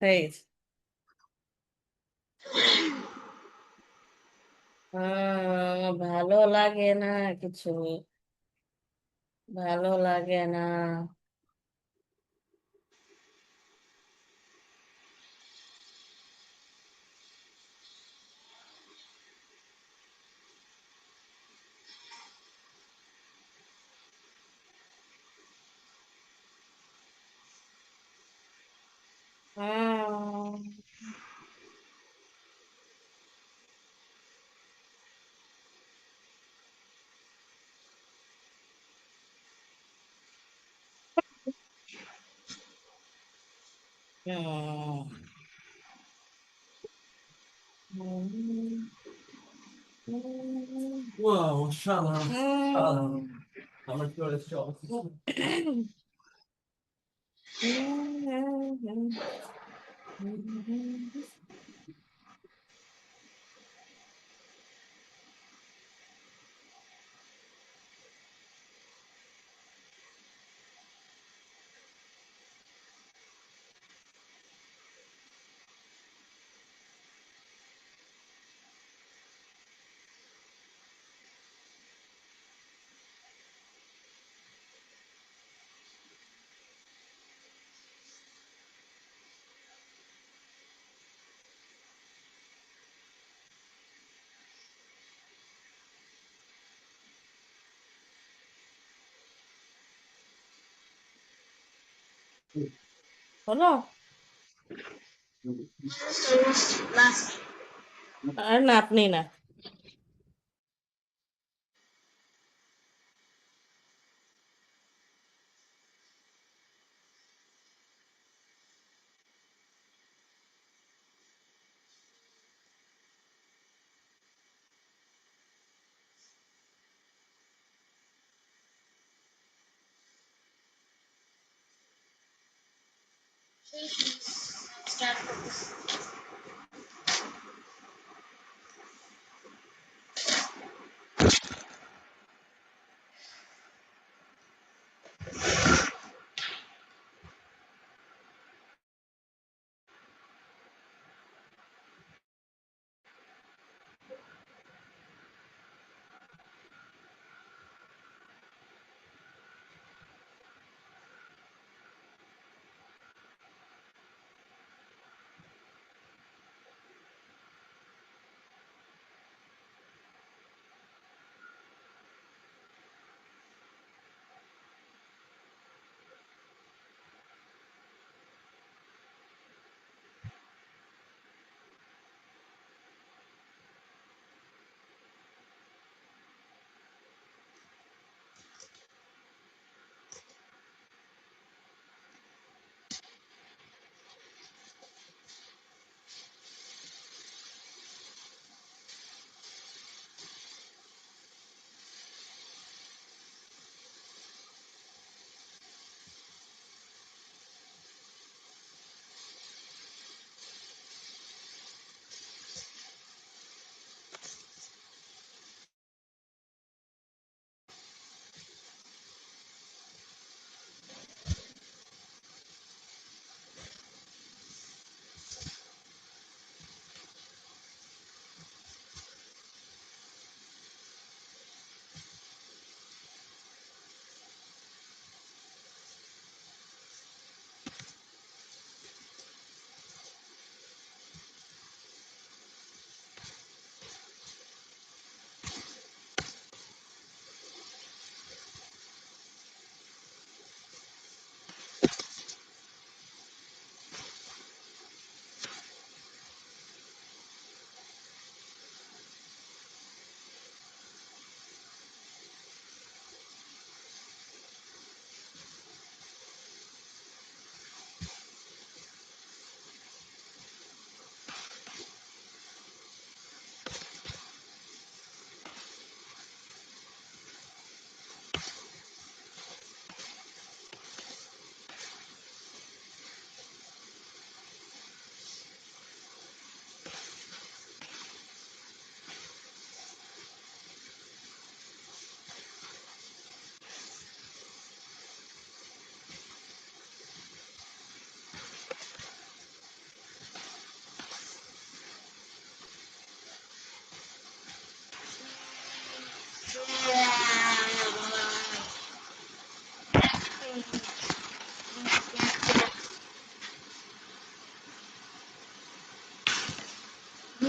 এই ভালো লাগে না কিছু, ভালো লাগে না। উম, Wow, shalom. Shalom. How much good is yours? হলো। আর না, আপনি না।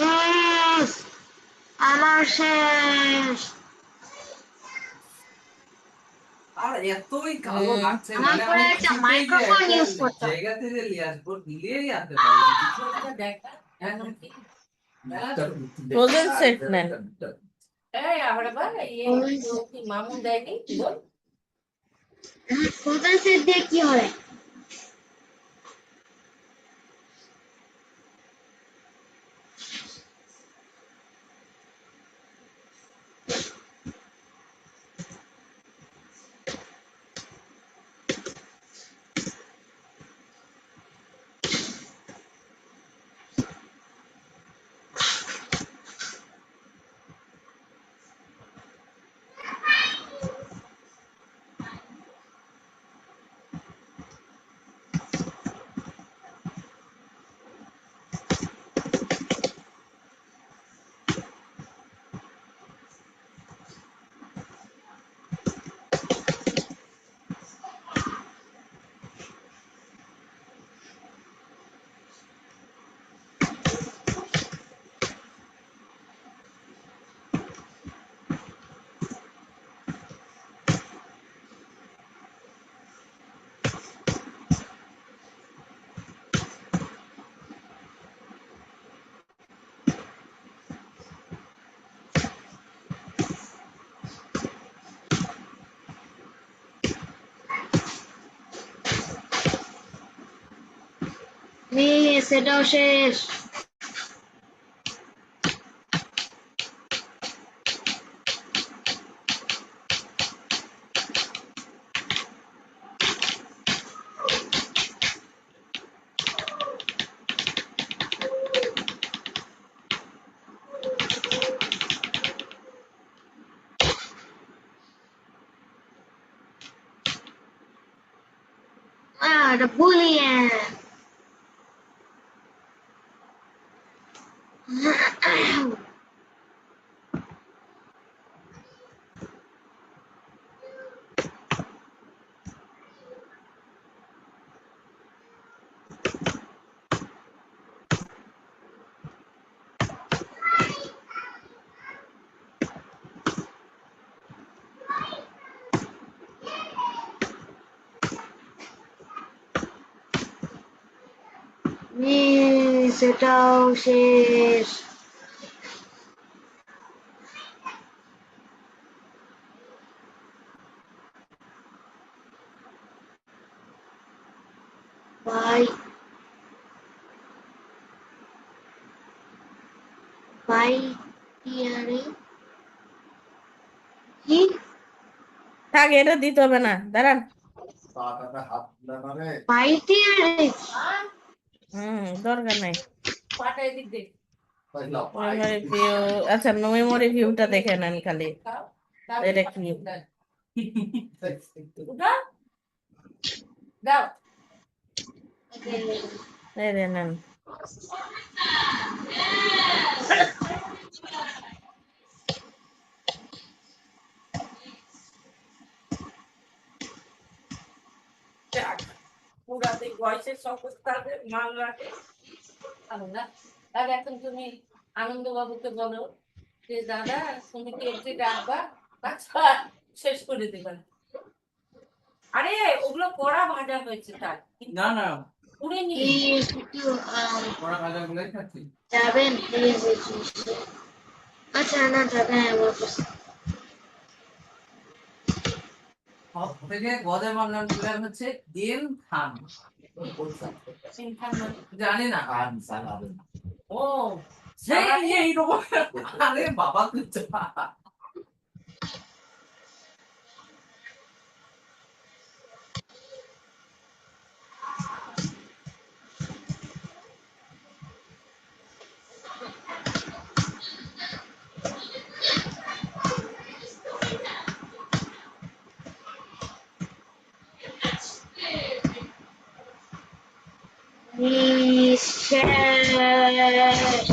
Yes! আমার শেষ। আর এতই কালো লাগছে আমার মানে পরে আমি একটা কিছুতেই যে মাইক্রোফোন একটা ইউজ করতে হবে। জায়গাতে যে নিয়ে আসবো নিয়েই আসতে পারবো না। ফ্রোজেন সেট নেন। ফোন সেট দিয়ে কি হবে? সেটাও শেষ। এটা বুলিয়েন। সেটাও শেষ। বাই বাই টিয়ারে কি? থাক, এটা দিতে হবে না, দাঁড়ান। বাই টিয়ারে দরকার নাই। মেমোরি ভিউ, আচ্ছা মেমোরি ভিউটা দেখে নেন খালি। এটা কি? এই যে নেন। এখন তুমি আনন্দ বাবুকে বলো যে দাদা তুমি কেটে রাখবা, আচ্ছা শেষ করে দেবেন। আরে ওগুলো কড়া ভাজা হয়েছে, তার না না পুড়ে নি। প্লিজ একটু ওরা ভাজা গুলাই খাচ্ছি। যাবেন প্লিজ। আচ্ছা না যাবেন আমার কাছে। সব থেকে গজা বাংলার প্লেয়ার হচ্ছে দিন খান। জানি না খান সালাবে ও সেই এইরকম। আরে বাবা তুই চা। শেষ।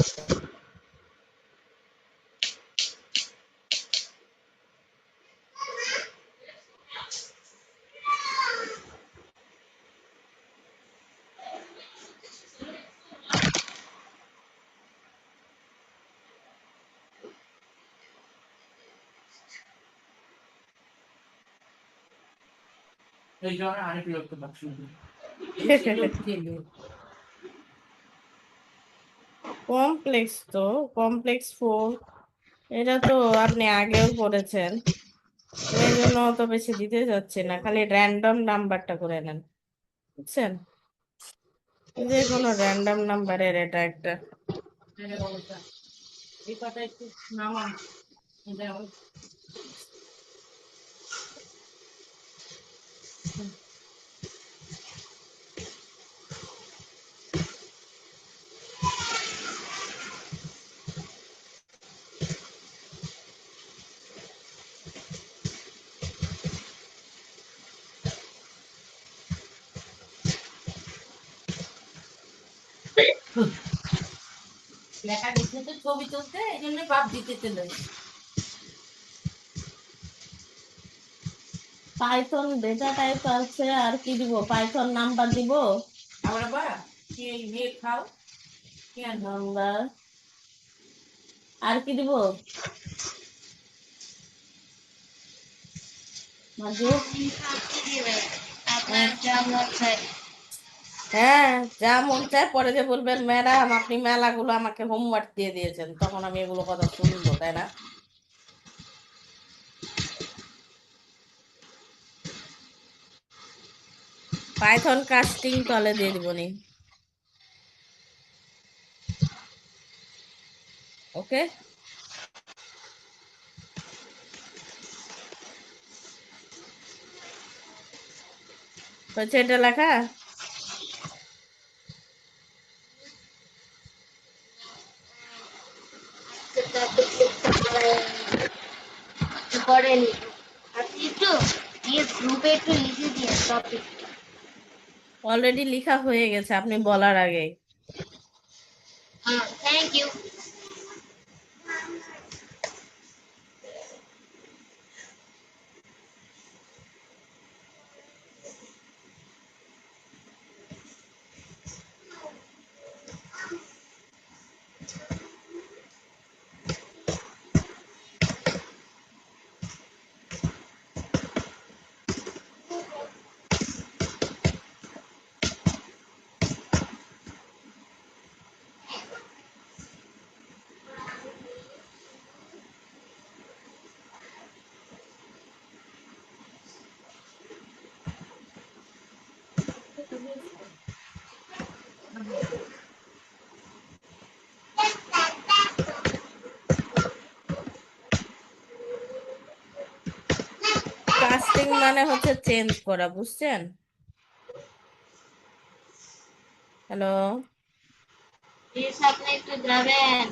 এই জন্য আরেক বিরক্ত পাচ্ছি কমপ্লেক্স তো, কমপ্লেক্স 4 এটা তো আপনি আগেও করেছেন, আমি এই জন্য অত বেশি দিতে যাচ্ছি না, খালি র্যান্ডম নাম্বারটা করে নেন, বুঝছেন? যে কোনো র্যান্ডম নাম্বারের এটা একটা। এই কথা একটু নামান এটা লেখা দিচ্ছে তো ছবি তুলতে, এই জন্য বাপ দিতে চলে পাইথন ডেটা টাইপ আছে, আর কি দিব? পাইথন নাম্বার দিব, আমরা বা কি ইয়ে খাও কি আনবো? নাম্বার, আর কি দিব? মাজু, আপনার যা মন চায়। হ্যাঁ যা মন চায়, পরে যে বলবেন ম্যাডাম আপনি মেলাগুলো আমাকে হোমওয়ার্ক দিয়ে দিয়েছেন, তখন আমি এগুলো কথা শুনবো, তাই না? পাইথন কাস্টিং তলে দিয়ে দিব নি, ওকে? হচ্ছে এটা লেখা? টপিক লিখতে করেনি, আপনি একটু দিয়ে গ্রুপে একটু লিখে দিয়ে টপিক। অলরেডি লেখা হয়ে গেছে আপনি বলার আগে। হ্যাঁ, থ্যাংক ইউ। কাস্টিং মানে হচ্ছে চেঞ্জ করা, বুঝছেন? হ্যালো, প্লিজ আপনি একটু যাবেন।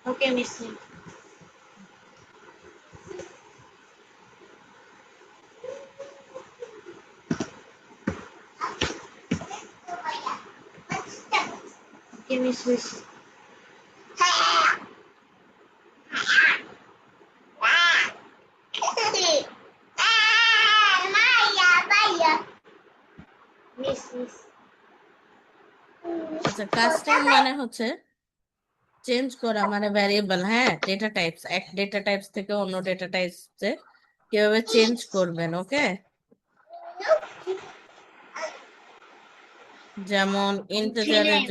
ওকে মিস। ওকে মিস। মিস। আচ্ছা কাস্টিং মানে হচ্ছে চেঞ্জ করা, মানে ভ্যারিয়েবল, হ্যাঁ ডেটা টাইপস, এক ডেটা টাইপস থেকে অন্য ডেটা টাইপসে কিভাবে চেঞ্জ করবেন, ওকে? যেমন ইন্টিজারের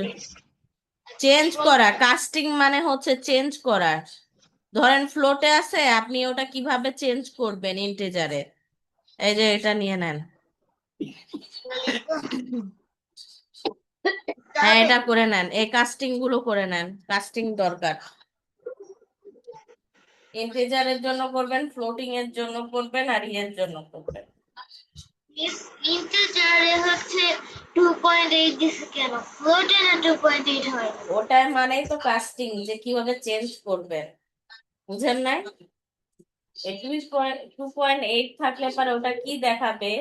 চেঞ্জ করা, কাস্টিং মানে হচ্ছে চেঞ্জ করা। ধরেন ফ্লোটে আছে, আপনি ওটা কিভাবে চেঞ্জ করবেন ইন্টিজারে, এই যে এটা নিয়ে নেন, হ্যাঁ এটা করে নেন, এই কাস্টিং গুলো করে নেন, কাস্টিং দরকার। ইন্টিজারের জন্য করবেন, ফ্লোটিং এর জন্য করবেন, আর ইয়ের জন্য করবেন। ইন্টিজারে হচ্ছে 2.8 দিছে কেন? ফ্লোটে না 2.8 হয়? ওটার মানেই তো কাস্টিং, যে কিভাবে চেঞ্জ করবেন, বুঝেন নাই? 2.8 থাকলে পরে ওটা কি দেখাবে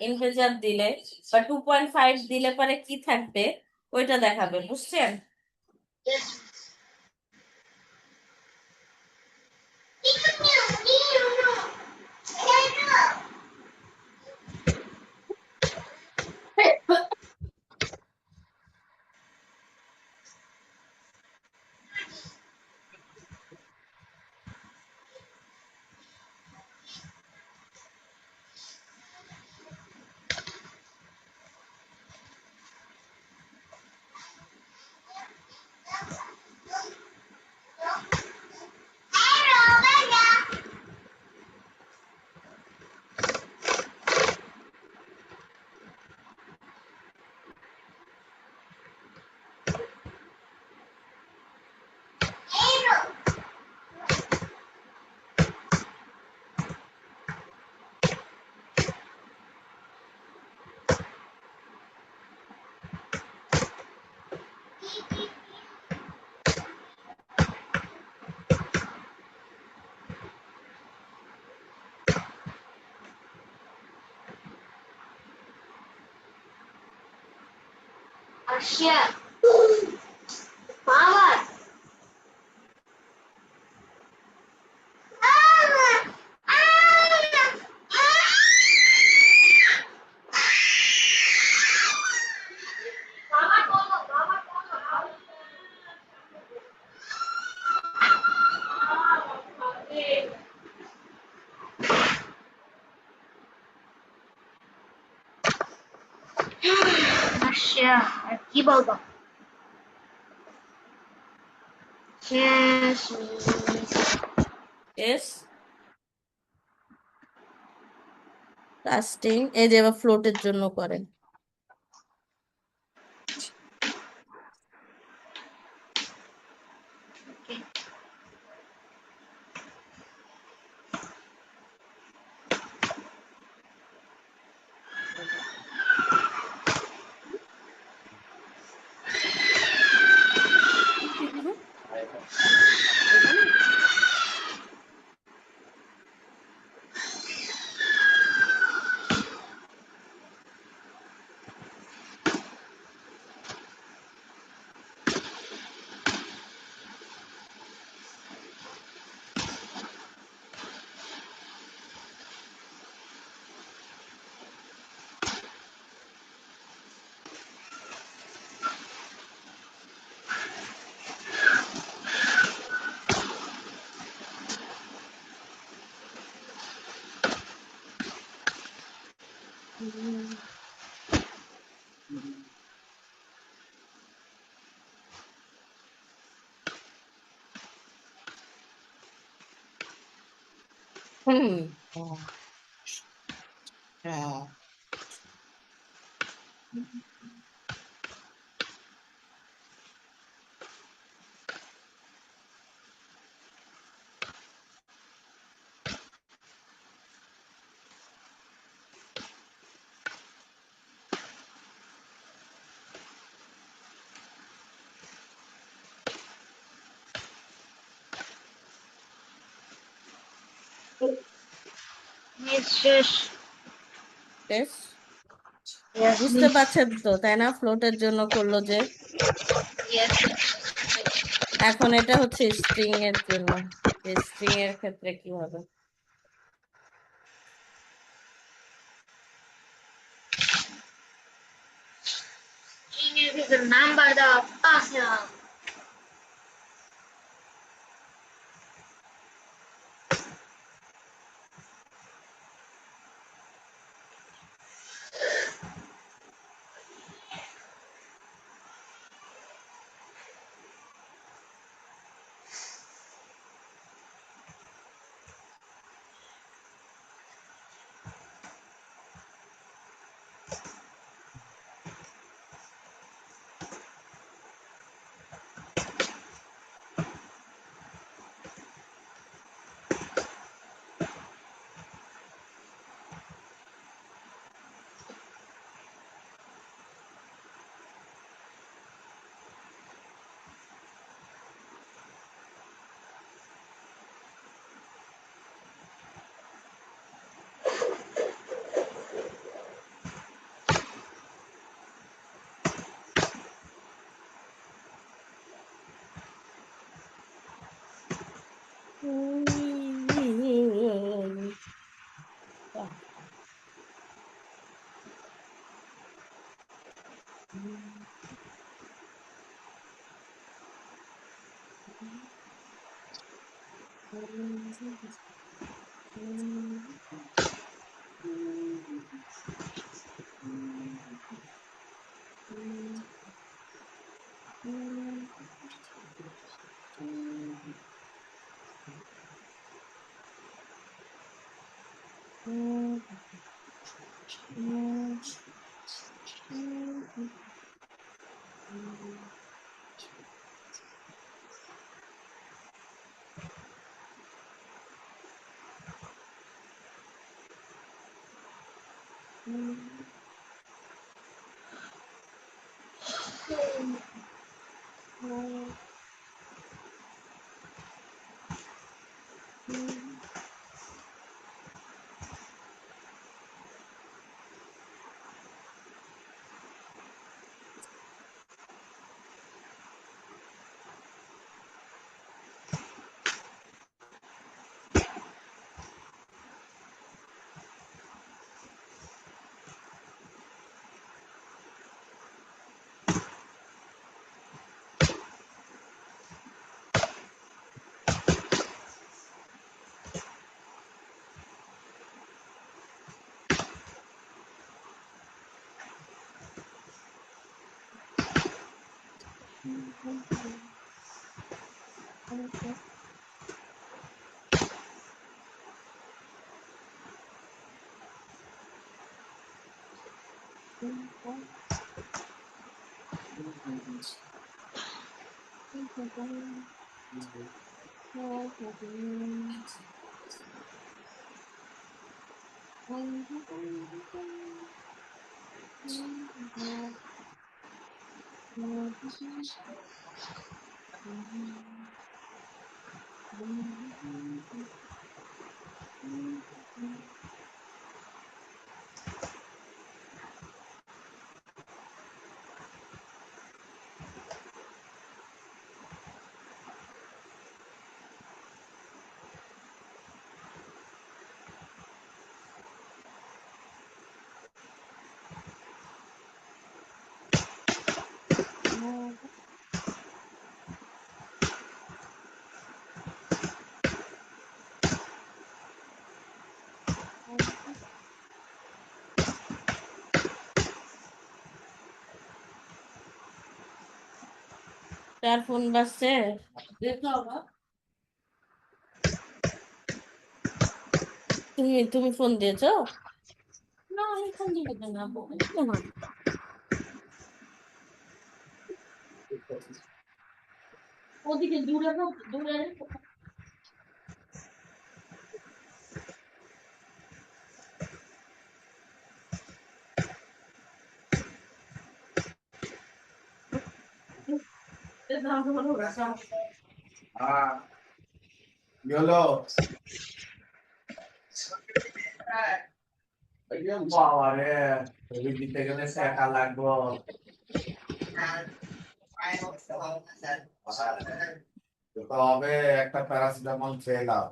ইন্টিজার দিলে, বা 2.5 দিলে পরে কি থাকবে ওইটা দেখাবে, বুঝছেন? Russia. Power. Russia. আর কি বলবো? Yes, miss. এস কাস্টিং এই যে এবার ফ্লোটের জন্য করেন হুম হ্যাঁ Miss শেষ। বেশ Yes, বুঝতে miss. পারছেন তো তাই না ফ্লোটের জন্য করলো যে Yes. এখন এটা হচ্ছে স্ট্রিং এর জন্য স্ট্রিং এর ক্ষেত্রে কি হবে String এর ভিতরে নাম্বার দেওয়া আছে না। তার ফোন বাজছে। দেখো আবার তুমি ফোন দিয়েছো? না আমি ফোন দিবে না ওদিকে দূরে দূরে কি হলো? বাবা রে, ছবি দিতে গেলে টাকা লাগবো। তো হবে একটা প্যারাসিটামল খেয়ে নাও।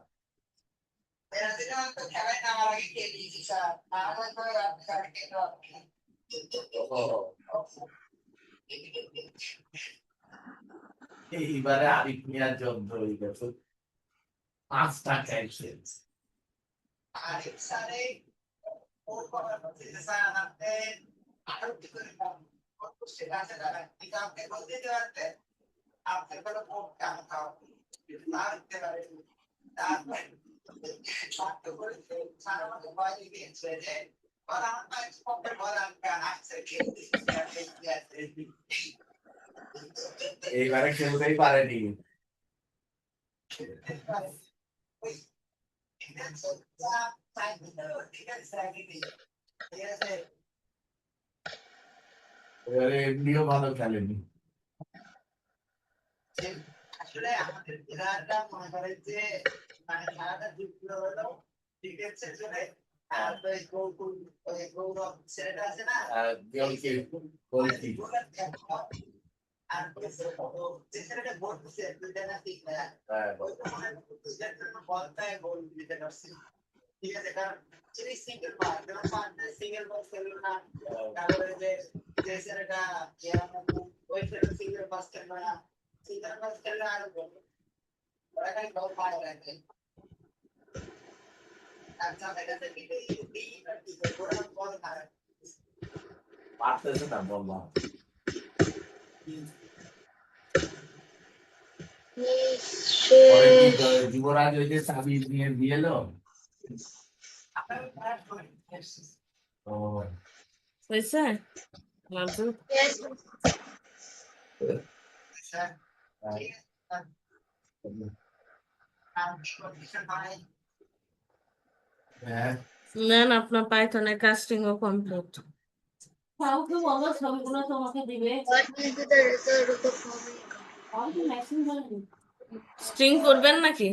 এইবারে আরিফ মিয়ার জব্দ হয়ে গেছে, 5টা ক্যান্সেল। এইবারে খেলতেই পারেনি। এবারে এমনিও ভালো খেলেনি। গোলকি। হ্যাঁ, পারতেছে না বলবা। পরে কি যুবরাজ ওই যে চাবি নিয়ে দিয়ে এলো? ও, হয়েছে মাজু? Yes. হ্যাঁ, নেন আপনার পাইথনের কাস্টিংও কমপ্লিট। কাউকে বলো ছবিগুলো তোমাকে দিবে What will be the result of the following? কাউকে মেশিন বলবি স্ট্রিং করবেন নাকি?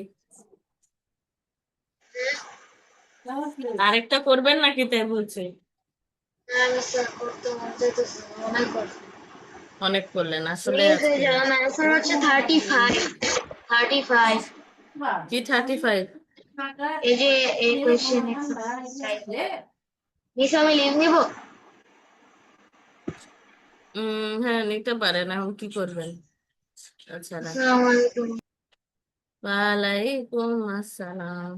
আরেকটা করবেন নাকি তাই বলছি। আমি স্যার করতে মনে চাইতেছি অনেক করতে। অনেক করলেন আসলে প্লিজ আজকে। অ্যান্সার হচ্ছে 35 35 কি 35? এই যে এই কোশ্চেন মিস আমি লিভ নিব। হ্যাঁ নিতে পারেন, এখন কি করবেন? আচ্ছা, আসসালামু আলাইকুম। ওয়ালাইকুম আসসালাম।